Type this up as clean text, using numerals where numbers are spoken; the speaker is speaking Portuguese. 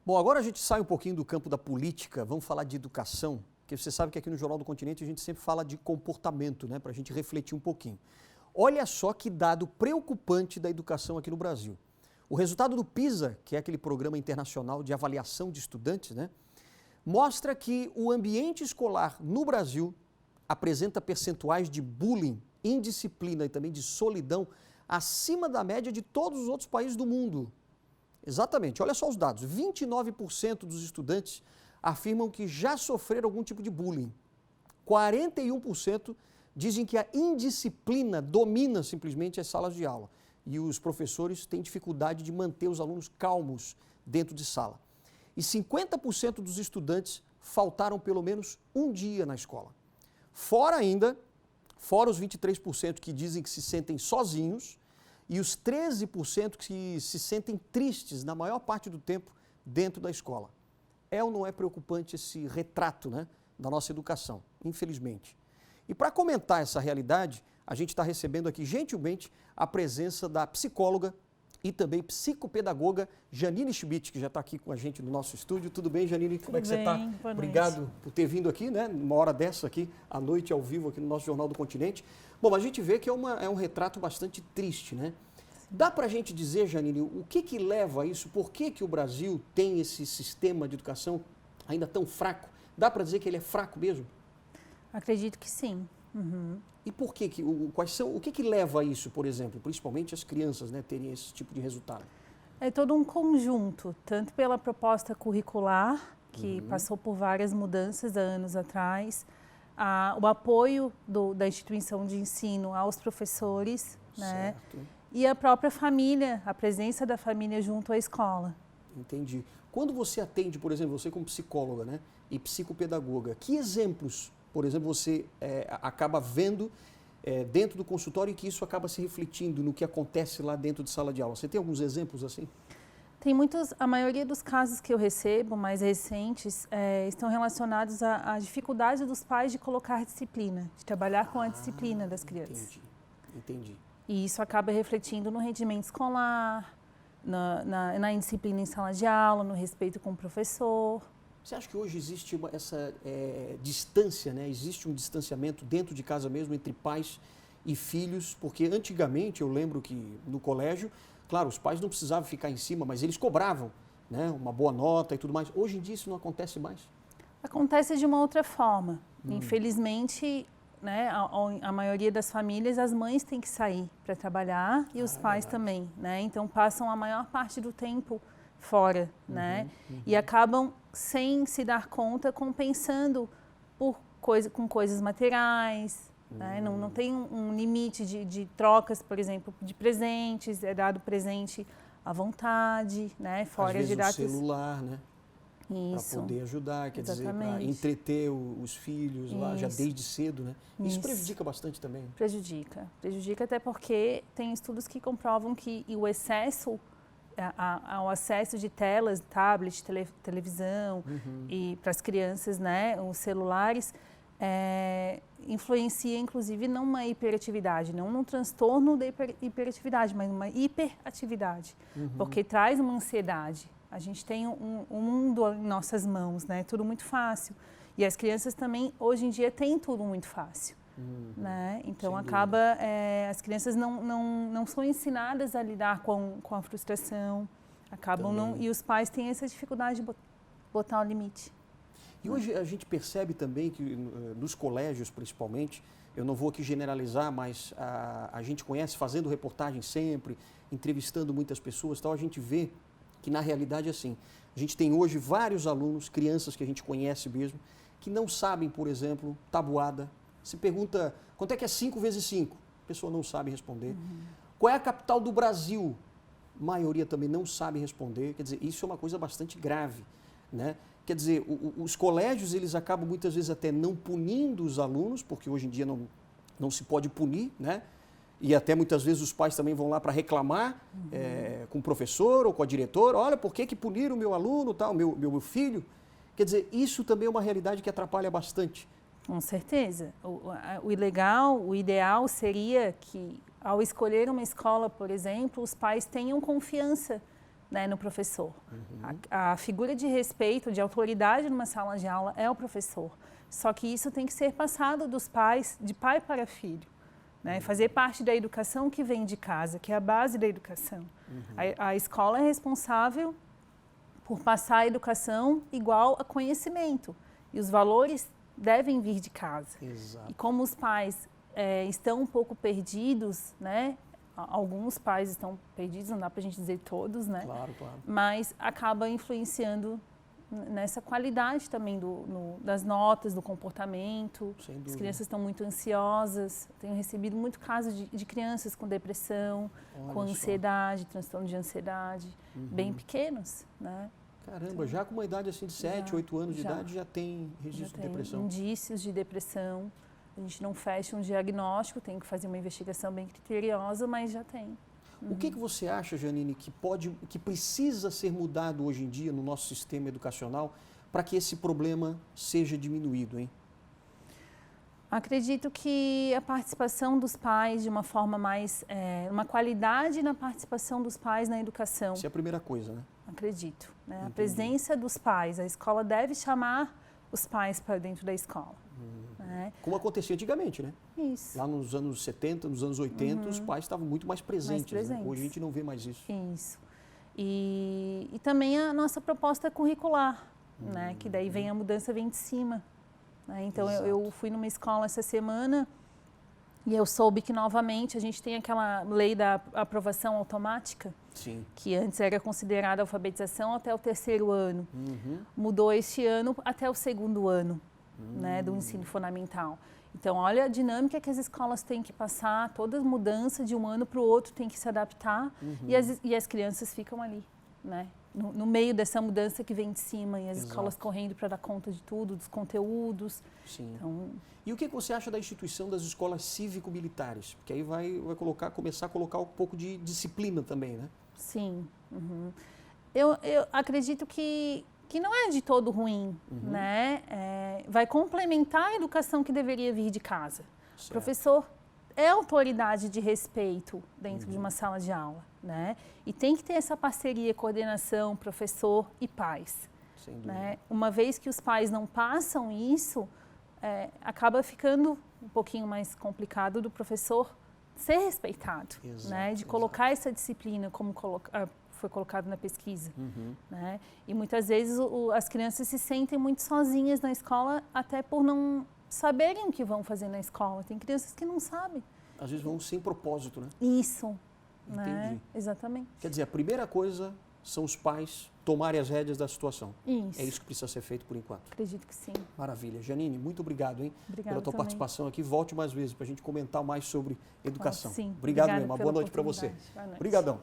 Bom, agora a gente sai um pouquinho do campo da política, vamos falar de educação, porque você sabe que aqui no Jornal do Continente a gente sempre fala de comportamento, né, para a gente refletir um pouquinho. Olha só que dado preocupante da educação aqui no Brasil. O resultado do PISA, que é aquele programa internacional de avaliação de estudantes, né, mostra que o ambiente escolar no Brasil apresenta percentuais de bullying, indisciplina e também de solidão acima da média de todos os outros países do mundo. Exatamente, olha só os dados, 29% dos estudantes afirmam que já sofreram algum tipo de bullying. 41% dizem que a indisciplina domina simplesmente as salas de aula e os professores têm dificuldade de manter os alunos calmos dentro de sala. E 50% dos estudantes faltaram pelo menos um dia na escola. Fora os 23% que dizem que se sentem sozinhos e os 13% que se sentem tristes na maior parte do tempo dentro da escola. É ou não é preocupante esse retrato, né, da nossa educação, infelizmente? E para comentar essa realidade, a gente está recebendo aqui gentilmente a presença da psicóloga e também psicopedagoga Janine Schmidt, que já está aqui com a gente no nosso estúdio. Tudo bem, Janine? Como é que você está? Obrigado por ter vindo aqui, né? Numa hora dessa aqui, à noite, ao vivo, aqui no nosso Jornal do Continente. Bom, a gente vê que é um retrato bastante triste, né? Dá para a gente dizer, Janine, o que leva a isso? Por que o Brasil tem esse sistema de educação ainda tão fraco? Dá para dizer que ele é fraco mesmo? Acredito que sim. Uhum. E por que o que leva a isso, por exemplo, principalmente as crianças, né, terem esse tipo de resultado? É todo um conjunto, tanto pela proposta curricular, que passou por várias mudanças há anos atrás, o apoio da instituição de ensino aos professores, né, e a própria família, a presença da família junto à escola. Entendi. Quando você atende, por exemplo, você como psicóloga, né, e psicopedagoga, que exemplos, por exemplo, você acaba vendo dentro do consultório e que isso acaba se refletindo no que acontece lá dentro de sala de aula? Você tem alguns exemplos assim? Tem muitos, a maioria dos casos que eu recebo, mais recentes, estão relacionados à dificuldade dos pais de colocar disciplina, de trabalhar com a disciplina das crianças. Entendi. E isso acaba refletindo no rendimento escolar, na indisciplina em sala de aula, no respeito com o professor. Você acha que hoje existe essa distância, né? Existe um distanciamento dentro de casa mesmo entre pais e filhos? Porque antigamente eu lembro que no colégio, claro, os pais não precisavam ficar em cima, mas eles cobravam, né, uma boa nota e tudo mais. Hoje em dia isso não acontece mais? Acontece de uma outra forma. Infelizmente, né, a maioria das famílias, as mães têm que sair para trabalhar e os pais também, né? Então passam a maior parte do tempo fora, né? E acabam, sem se dar conta, compensando com coisas materiais, né? Não tem um limite de trocas, por exemplo, de presentes, é dado presente à vontade, né? Fora de datas. Às vezes o celular, né? Isso. Para poder ajudar, quer Exatamente. dizer, para entreter os filhos lá já desde cedo, né? Isso prejudica bastante também? Prejudica até porque tem estudos que comprovam que o excesso ao acesso de telas, tablet, televisão e para as crianças, né, os celulares, influencia inclusive numa hiperatividade, não num transtorno da hiperatividade, mas numa hiperatividade, porque traz uma ansiedade. A gente tem um mundo em nossas mãos, né, tudo muito fácil. E as crianças também, hoje em dia, têm tudo muito fácil. Né? Então, as crianças não são ensinadas a lidar com a frustração, e os pais têm essa dificuldade de botar o limite. E hoje a gente percebe também que nos colégios, principalmente, eu não vou aqui generalizar, mas a gente conhece, fazendo reportagem sempre, entrevistando muitas pessoas, tal, a gente vê que na realidade é assim. A gente tem hoje vários alunos, crianças que a gente conhece mesmo, que não sabem, por exemplo, tabuada. Se pergunta, quanto é que é 5 vezes 5? A pessoa não sabe responder. Qual é a capital do Brasil? A maioria também não sabe responder. Quer dizer, isso é uma coisa bastante grave, né? Quer dizer, os colégios, eles acabam muitas vezes até não punindo os alunos, porque hoje em dia não se pode punir, né? E até muitas vezes os pais também vão lá para reclamar com o professor ou com a diretora. Olha, por que puniram o meu aluno, tal, meu filho? Quer dizer, isso também é uma realidade que atrapalha bastante. Com certeza. O ideal seria que, ao escolher uma escola, por exemplo, os pais tenham confiança né, no professor. A figura de respeito, de autoridade numa sala de aula é o professor. Só que isso tem que ser passado dos pais, de pai para filho. Né? Fazer parte da educação que vem de casa, que é a base da educação. A escola é responsável por passar a educação igual a conhecimento. E os valores devem vir de casa. Exato. E como os pais estão um pouco perdidos, né? Alguns pais estão perdidos, não dá para a gente dizer todos, né? Claro, claro. Mas acaba influenciando nessa qualidade também das notas, do comportamento. Sem dúvida. As crianças estão muito ansiosas. Tenho recebido muito casos de crianças com depressão, Olha com só. ansiedade, transtorno de ansiedade, bem pequenos, né? Caramba, já com uma idade assim de 7, 8 anos de idade já tem registro Já de tem depressão. indícios de depressão. A gente não fecha um diagnóstico, tem que fazer uma investigação bem criteriosa, mas já tem. O que você acha, Janine, que precisa ser mudado hoje em dia no nosso sistema educacional para que esse problema seja diminuído, hein? Acredito que a participação dos pais de uma forma mais, uma qualidade na participação dos pais na educação. Isso é a primeira coisa, né? Acredito. Né? A Entendi. presença dos pais. A escola deve chamar os pais para dentro da escola. Né? Como acontecia antigamente, né? Isso. Lá nos anos 70, nos anos 80, os pais estavam muito mais presentes. Né? Hoje a gente não vê mais isso. Isso. E também a nossa proposta curricular, né? Que daí vem a mudança, vem de cima. Né? Então, eu fui numa escola essa semana e eu soube que, novamente, a gente tem aquela lei da aprovação automática, Sim. que antes era considerada alfabetização até o 3º ano. Mudou este ano até o 2º ano, né, do ensino fundamental. Então, olha a dinâmica que as escolas têm que passar, toda mudança de um ano para o outro tem que se adaptar e as crianças ficam ali, né? No meio dessa mudança que vem de cima e as escolas correndo para dar conta de tudo, dos conteúdos. Sim. Então, e o que você acha da instituição das escolas cívico-militares? Porque aí vai começar a colocar um pouco de disciplina também, né? sim. Eu acredito que não é de todo ruim, né? Vai complementar a educação que deveria vir de casa. Certo. O professor é autoridade de respeito dentro de uma sala de aula, né? E tem que ter essa parceria, coordenação, professor e pais. Sem dúvida. Né? Uma vez que os pais não passam isso, acaba ficando um pouquinho mais complicado do professor ser respeitado, Exato, né? De colocar essa disciplina como foi colocado na pesquisa. Né? E muitas vezes as crianças se sentem muito sozinhas na escola, até por não saberem o que vão fazer na escola. Tem crianças que não sabem. Às vezes vão sem propósito, né? Isso. Entendi. Né? Exatamente. Quer dizer, a primeira coisa são os pais tomarem as rédeas da situação. Isso. É isso que precisa ser feito por enquanto. Acredito que sim. Maravilha. Janine, muito obrigado, hein? Obrigada pela tua também. participação aqui. Volte mais vezes para a gente comentar mais sobre educação. Sim. Obrigado Obrigada mesmo. Uma pela boa noite para você. oportunidade. Boa noite. Obrigadão.